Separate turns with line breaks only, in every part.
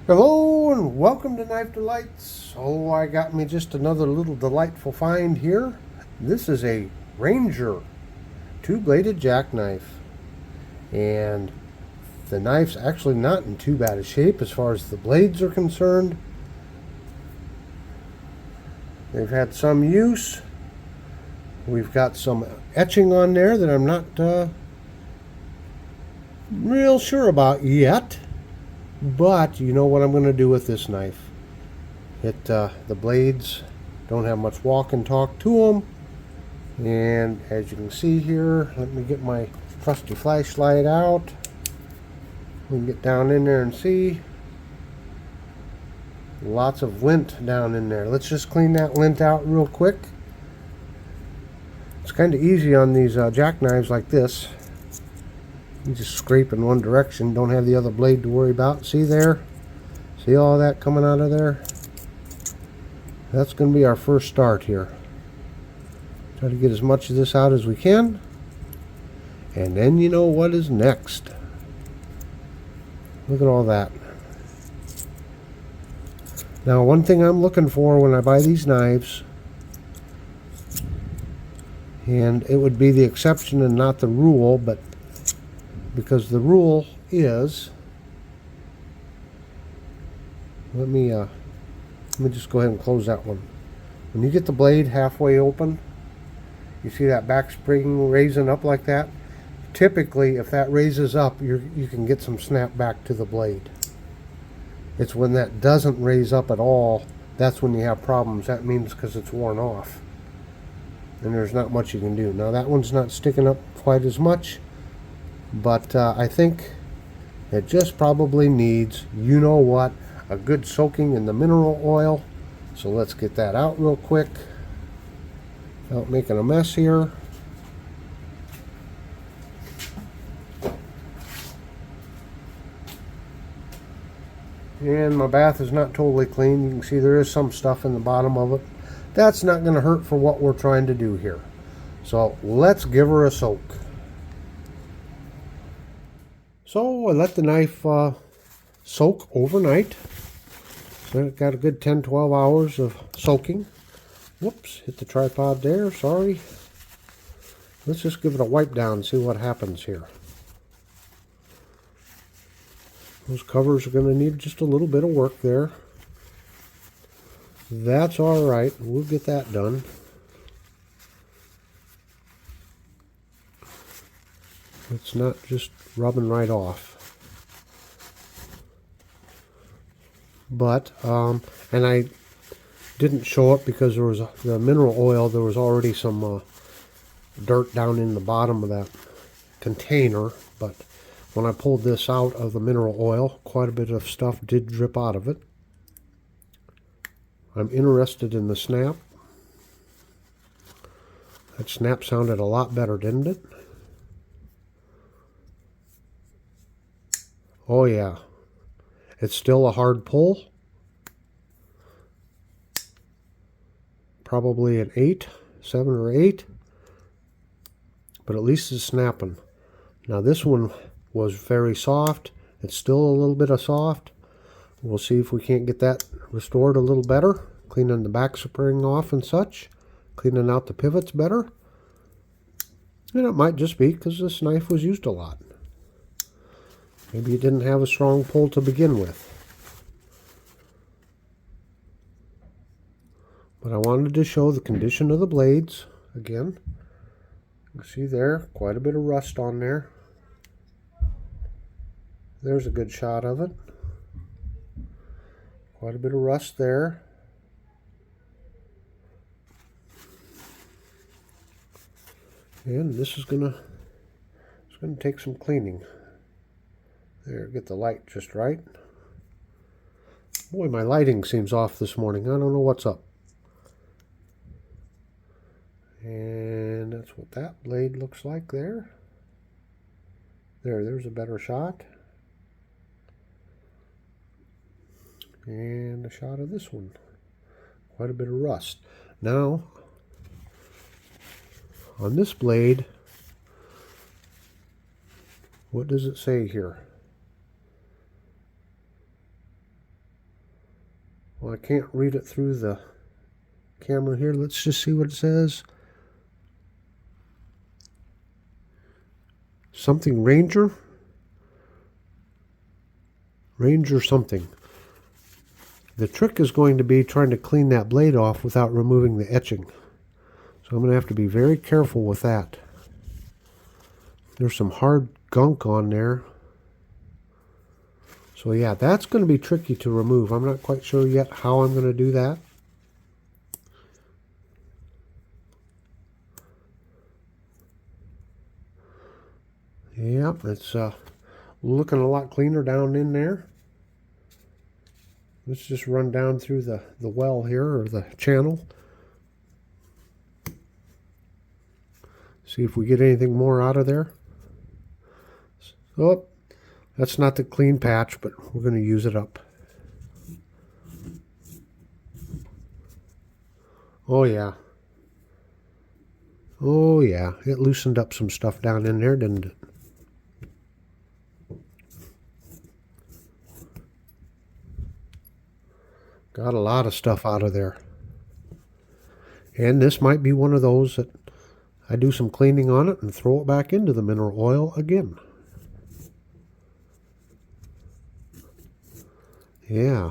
Hello and welcome to Knife Delights. Oh, I got me just another little delightful find here. This is a Ranger two-bladed jackknife, and the knife's actually not in too bad a shape as far as the blades are concerned. They've had some use. We've got some etching on there that I'm not real sure about yet, but you know what I'm going to do with this knife. The blades don't have much walk and talk to them, and as you can see here, let me get my trusty flashlight out. We can get down in there and see lots of lint down in there. Let's just clean that lint out real quick. It's kind of easy on these jackknives like this. You just scrape in one direction, don't have the other blade to worry about. See there? See all that coming out of there? That's going to be our first start here. Try to get as much of this out as we can. And then you know what is next. Look at all that. Now, one thing I'm looking for when I buy these knives, and it would be the exception and not the rule, but because the rule is, let me just go ahead and close that one. When you get the blade halfway open, you see that back spring raising up like that. Typically, if that raises up, you can get some snap back to the blade. It's when that doesn't raise up at all, that's when you have problems. That means because it's worn off, and there's not much you can do. Now that one's not sticking up quite as much, but I think it just probably needs, you know what, a good soaking in the mineral oil. So let's get that out real quick without making a mess here. And my bath is not totally clean. You can see there is some stuff in the bottom of it. That's not going to hurt for what we're trying to do here. So let's give her a soak. So I let the knife soak overnight. So it got a good 10-12 hours of soaking. Whoops, hit the tripod there, sorry. Let's just give it a wipe down and see what happens here. Those covers are going to need just a little bit of work there. That's all right. We'll get that done. It's not just rubbing right off. But, and I didn't show it because there was the mineral oil. There was already some dirt down in the bottom of that container. But when I pulled this out of the mineral oil, quite a bit of stuff did drip out of it. I'm interested in the snap. That snap sounded a lot better, didn't it? Oh yeah. It's still a hard pull. Probably an 8, 7 or 8. But at least it's snapping. Now this one was very soft. It's still a little bit of soft. We'll see if we can't get that restored a little better. Cleaning the back spring off and such. Cleaning out the pivots better. And it might just be because this knife was used a lot. Maybe it didn't have a strong pull to begin with. But I wanted to show the condition of the blades again. You can see there, quite a bit of rust on there. There's a good shot of it. Quite a bit of rust there. And this is gonna take some cleaning. There, get the light just right. Boy, my lighting seems off this morning. I don't know what's up. And that's what that blade looks like there. There's a better shot. And a shot of this one. Quite a bit of rust. Now, on this blade, what does it say here? Well, I can't read it through the camera here. Let's just see what it says. Something Ranger? Ranger something. The trick is going to be trying to clean that blade off without removing the etching. So I'm going to have to be very careful with that. There's some hard gunk on there. So yeah, that's going to be tricky to remove. I'm not quite sure yet how I'm going to do that. Yep, it's looking a lot cleaner down in there. Let's just run down through the well here, or the channel. See if we get anything more out of there. Oh, that's not the clean patch, but we're going to use it up. Oh yeah. Oh yeah, it loosened up some stuff down in there, didn't it? Got a lot of stuff out of there. And this might be one of those that I do some cleaning on it and throw it back into the mineral oil again. Yeah.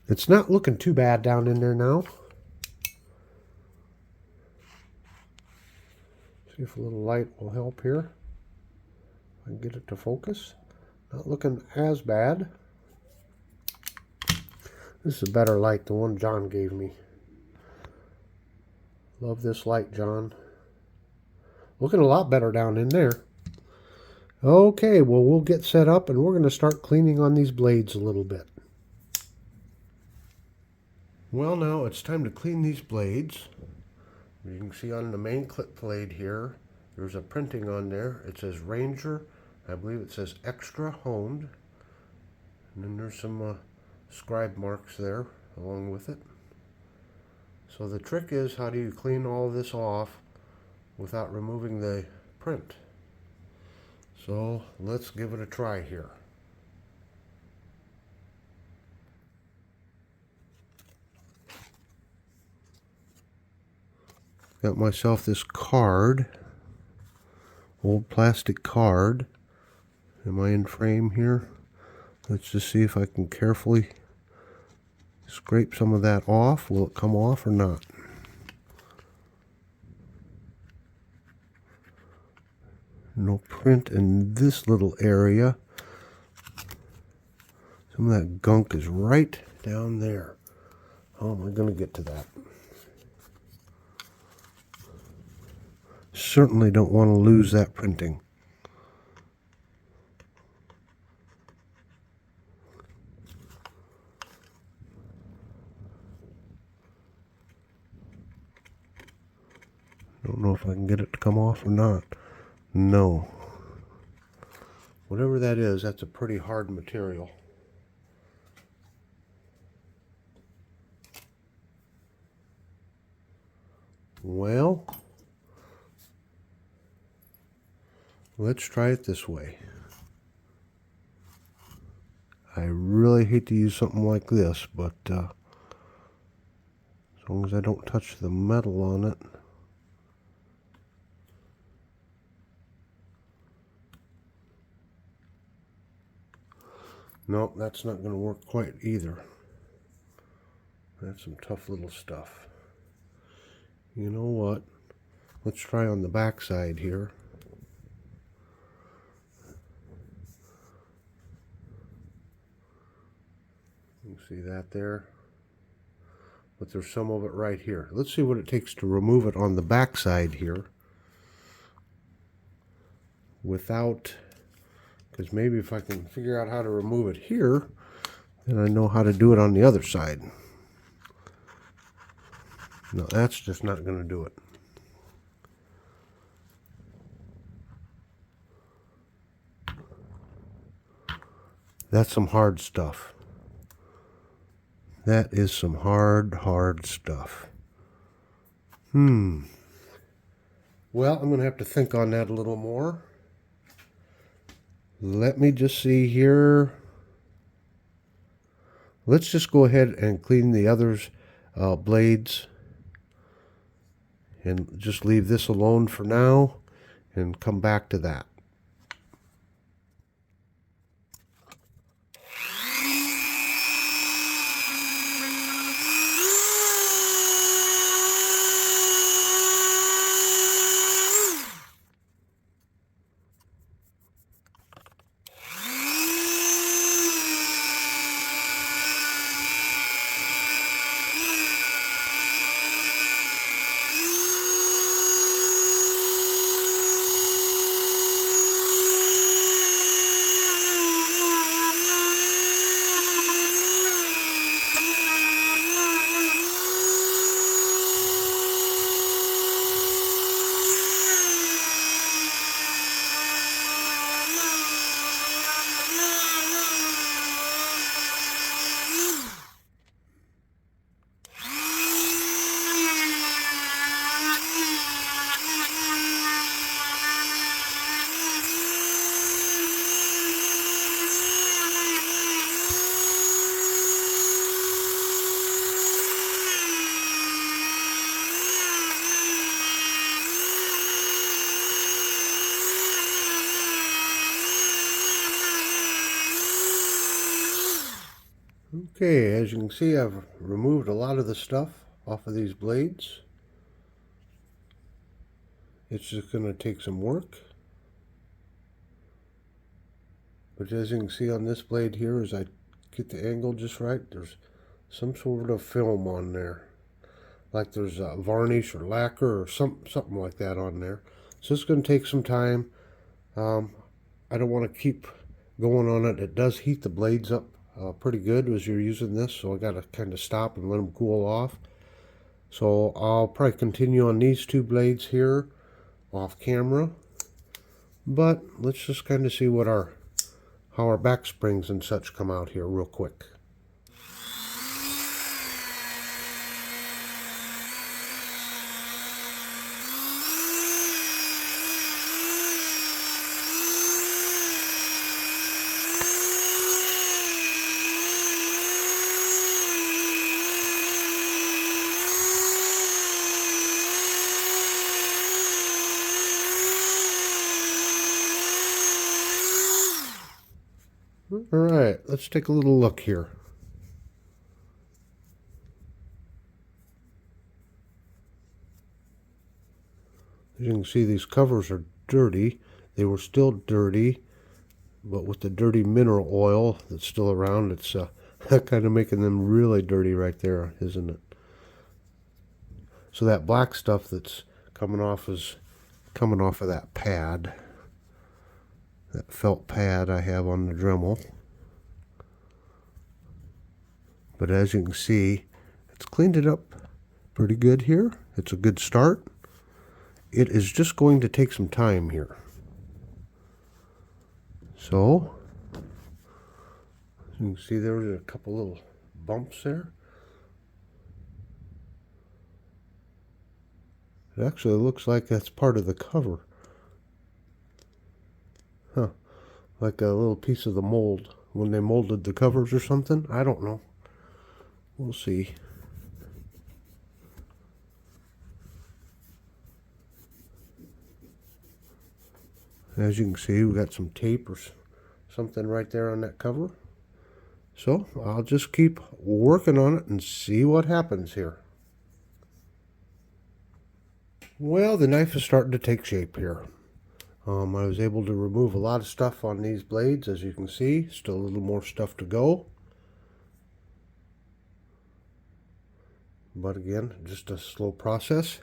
It's not looking too bad down in there now. See if a little light will help here. I can get it to focus. Not looking as bad. This is a better light, the one John gave me. Love this light, John. Looking a lot better down in there. Okay, well, we'll get set up and we're going to start cleaning on these blades a little bit. Well, now it's time to clean these blades. You can see on the main clip blade here, there's a printing on there. It says Ranger. I believe it says Extra Honed. And then there's some scribe marks there along with it. So the trick is, how do you clean all this off without removing the print? So let's give it a try here. Got myself this card, old plastic card. Am I in frame here? Let's just see if I can carefully scrape some of that off. Will it come off or not? No print in this little area. Some of that gunk is right down there. How am I going to get to that? Certainly don't want to lose that printing. Don't know if I can get it to come off or not. No. Whatever that is, that's a pretty hard material. Well, let's try it this way. I really hate to use something like this, but as long as I don't touch the metal on it. Nope, that's not going to work quite either. That's some tough little stuff. You know what? Let's try on the back side here. You see that there? But there's some of it right here. Let's see what it takes to remove it on the back side here. Without, because maybe if I can figure out how to remove it here, then I know how to do it on the other side. No, that's just not going to do it. That's some hard stuff. That is some hard stuff. Well, I'm going to have to think on that a little more. Let me just see here. Let's just go ahead and clean the others blades and just leave this alone for now and come back to that. Okay, as you can see, I've removed a lot of the stuff off of these blades. It's just going to take some work. But as you can see on this blade here, as I get the angle just right, there's some sort of film on there. Like there's a varnish or lacquer or something like that on there. So it's going to take some time. I don't want to keep going on it. It does heat the blades up pretty good as you're using this, so I got to kind of stop and let them cool off. So I'll probably continue on these two blades here off camera, but let's just kind of see what how our back springs and such come out here real quick. All right, let's take a little look here. As you can see, these covers are dirty. They were still dirty, but with the dirty mineral oil that's still around, it's kind of making them really dirty right there, isn't it? So that black stuff that's coming off is coming off of that pad, that felt pad I have on the Dremel. But as you can see, it's cleaned it up pretty good here. It's a good start. It is just going to take some time here. So, as you can see, there's a couple little bumps there. It actually looks like that's part of the cover. Huh. Like a little piece of the mold when they molded the covers or something. I don't know. We'll see. As you can see, we got some tape or something right there on that cover. So I'll just keep working on it and see what happens here. Well, the knife is starting to take shape here. I was able to remove a lot of stuff on these blades, as you can see. Still a little more stuff to go. But again, just a slow process.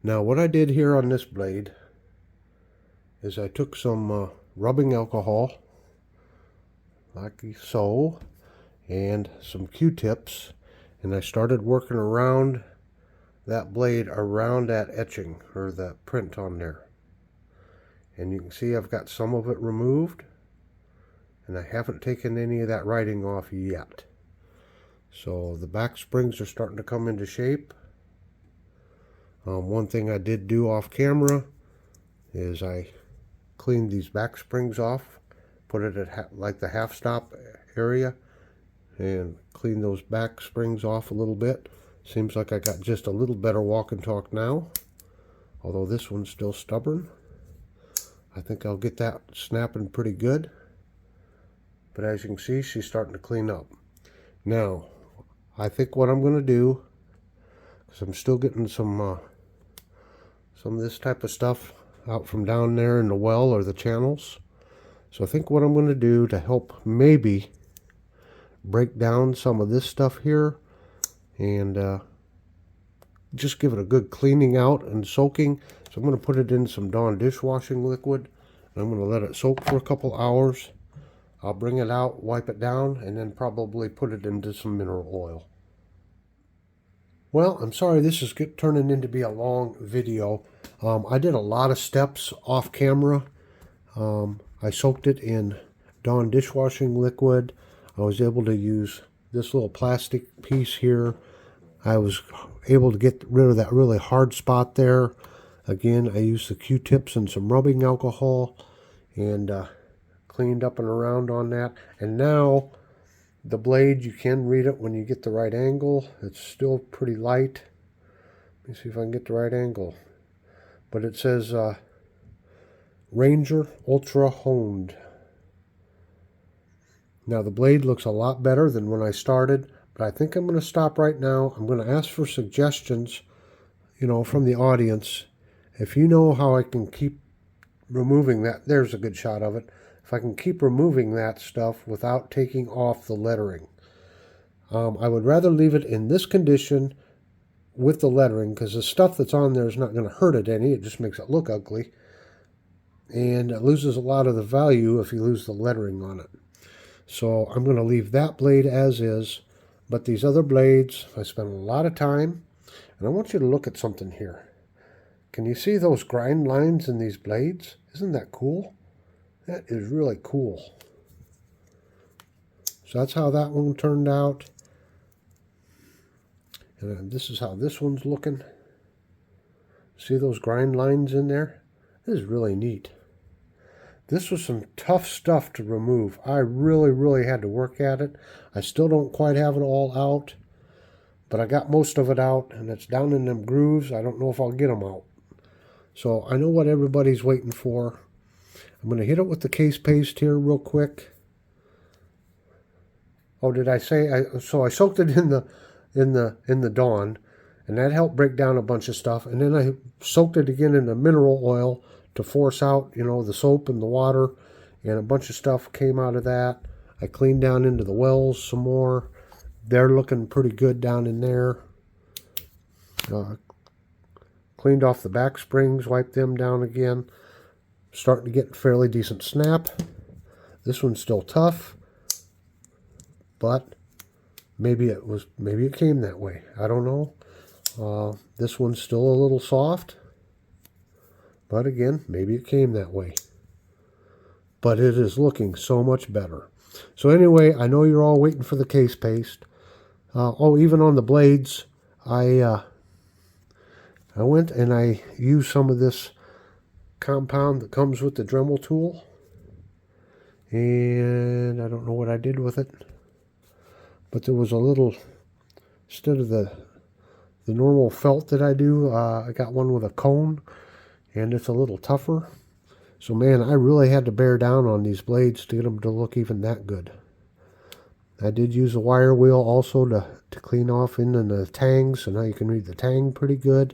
Now what I did here on this blade is I took some rubbing alcohol, like so, and some Q-tips, and I started working around that blade, around that etching, or that print on there. And you can see I've got some of it removed, and I haven't taken any of that writing off yet. So the back springs are starting to come into shape. One thing I did do off camera is I cleaned these back springs off, put it at like the half stop area, and clean those back springs off a little bit. Seems like I got just a little better walk and talk now, although this one's still stubborn. I think I'll get that snapping pretty good. But as you can see, she's starting to clean up. Now, I think what I'm going to do, because I'm still getting some of this type of stuff out from down there in the well or the channels. So I think what I'm going to do to help maybe break down some of this stuff here and just give it a good cleaning out and soaking. So I'm going to put it in some Dawn dishwashing liquid. And I'm going to let it soak for a couple hours. I'll bring it out, wipe it down, and then probably put it into some mineral oil. Well, I'm sorry this is turning into be a long video. I did a lot of steps off camera. I soaked it in Dawn dishwashing liquid. I was able to use this little plastic piece here. I was able to get rid of that really hard spot there. Again, I used the Q-tips and some rubbing alcohol and cleaned up and around on that. And now the blade, you can read it when you get the right angle. It's still pretty light. Let me see if I can get the right angle. But it says Ranger Ultra Honed. Now the blade looks a lot better than when I started, but I think I'm going to stop right now. I'm going to ask for suggestions, from the audience. If you know how I can keep removing that, there's a good shot of it. If I can keep removing that stuff without taking off the lettering. I would rather leave it in this condition with the lettering, because the stuff that's on there is not going to hurt it any. It just makes it look ugly. And it loses a lot of the value if you lose the lettering on it. So I'm going to leave that blade as is. But these other blades, I spent a lot of time. And I want you to look at something here. Can you see those grind lines in these blades? Isn't that cool? That is really cool. So that's how that one turned out. And this is how this one's looking. See those grind lines in there? This is really neat. This was some tough stuff to remove. I really, really had to work at it. I still don't quite have it all out, but I got most of it out, and it's down in them grooves. I don't know if I'll get them out. So I know what everybody's waiting for. I'm going to hit it with the case paste here real quick. Oh, did I say? So I soaked it in the Dawn, and that helped break down a bunch of stuff. And then I soaked it again in the mineral oil to force out, the soap and the water, and a bunch of stuff came out of that. I cleaned down into the wells some more. They're looking pretty good down in there. Cleaned off the back springs, wiped them down again. Starting to get fairly decent snap. This one's still tough, but maybe it came that way. I don't know. This one's still a little soft. But again, maybe it came that way. But it is looking so much better. So anyway, I know you're all waiting for the case paste. Even on the blades, I went and I used some of this compound that comes with the Dremel tool. And I don't know what I did with it. But there was a little, instead of the normal felt that I do, I got one with a cone. And it's a little tougher. So man, I really had to bear down on these blades to get them to look even that good. I did use a wire wheel also to clean off in the tangs. So now you can read the tang pretty good.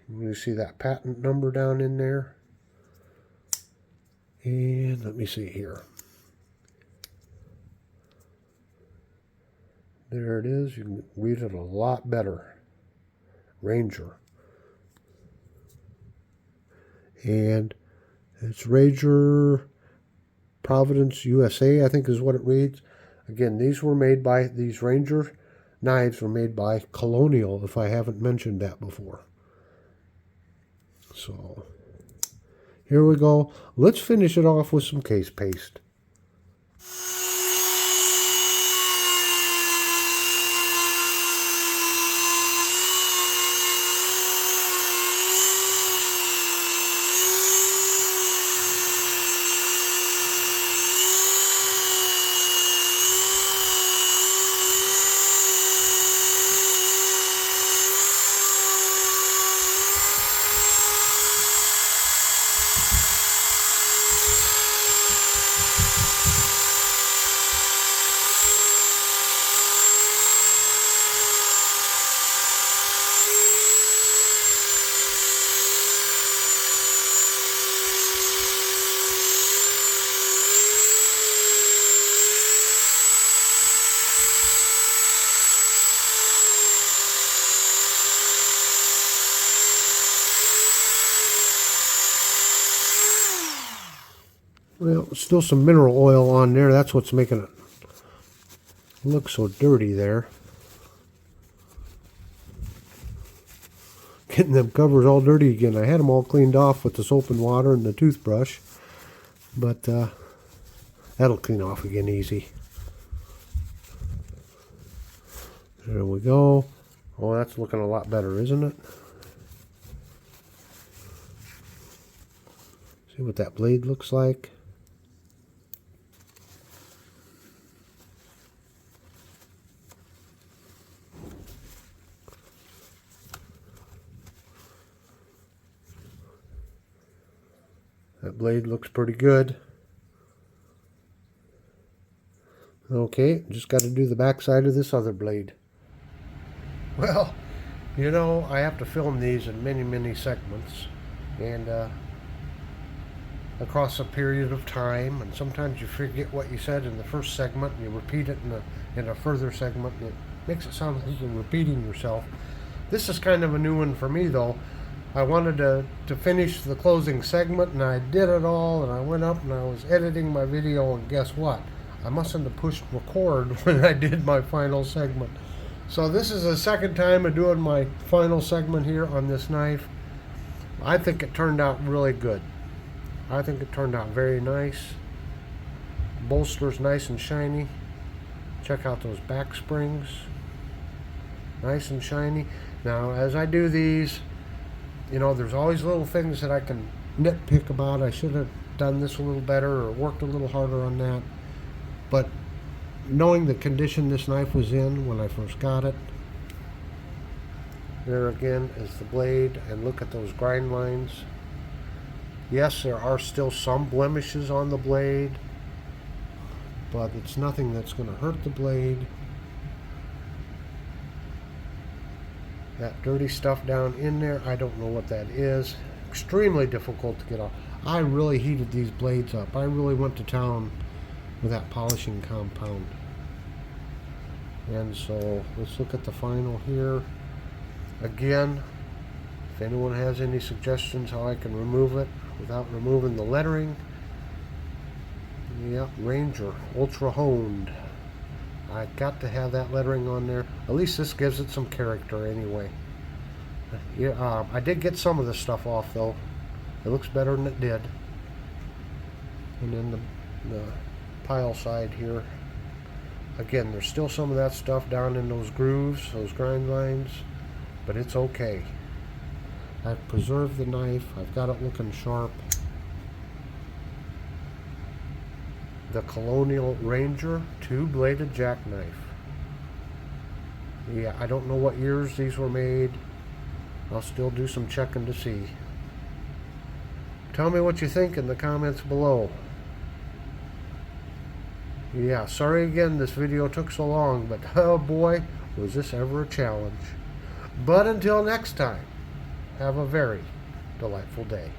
You see that patent number down in there. And let me see here. There it is. You can read it a lot better. Ranger. And it's Ranger Providence, USA, I think is what it reads. Again, these Ranger knives were made by Colonial, if I haven't mentioned that before. So, here we go. Let's finish it off with some case paste. Well, still some mineral oil on there. That's what's making it look so dirty there. Getting them covers all dirty again. I had them all cleaned off with the soap and water and the toothbrush, but that'll clean off again easy. There we go. Oh, that's looking a lot better, isn't it? See what that blade looks like. That blade looks pretty good. Okay, just got to do the back side of this other blade. Well, you know, I have to film these in many segments, and across a period of time, and sometimes you forget what you said in the first segment and you repeat it in a further segment, and it makes it sound like you're repeating yourself. This is kind of a new one for me, though. I wanted to finish the closing segment, and I did it all, and I went up and I was editing my video, and guess what? I mustn't have pushed record when I did my final segment. So this is the second time of doing my final segment here on this knife. I think it turned out really good. I think it turned out very nice. Bolster's nice and shiny. Check out those back springs. Nice and shiny. Now, as I do these, you know, there's always little things that I can nitpick about. I should have done this a little better or worked a little harder on that. But knowing the condition this knife was in when I first got it, there again is the blade, and look at those grind lines. Yes, there are still some blemishes on the blade, but it's nothing that's going to hurt the blade. That dirty stuff down in there, I don't know what that is. Extremely difficult to get off. I really heated these blades up. I really went to town with that polishing compound. And so let's look at the final here. Again, if anyone has any suggestions how I can remove it without removing the lettering, yeah, Ranger Ultra Honed. I got to have that lettering on there. At least this gives it some character anyway. Yeah, I did get some of this stuff off though. It looks better than it did. And then the pile side here. Again, there's still some of that stuff down in those grooves, those grind lines, but it's okay. I've preserved the knife. I've got it looking sharp. The Colonial Ranger 2-bladed jackknife. Yeah, I don't know what years these were made. I'll still do some checking to see. Tell me what you think in the comments below. Yeah, sorry again this video took so long, but oh boy, was this ever a challenge. But until next time, have a very delightful day.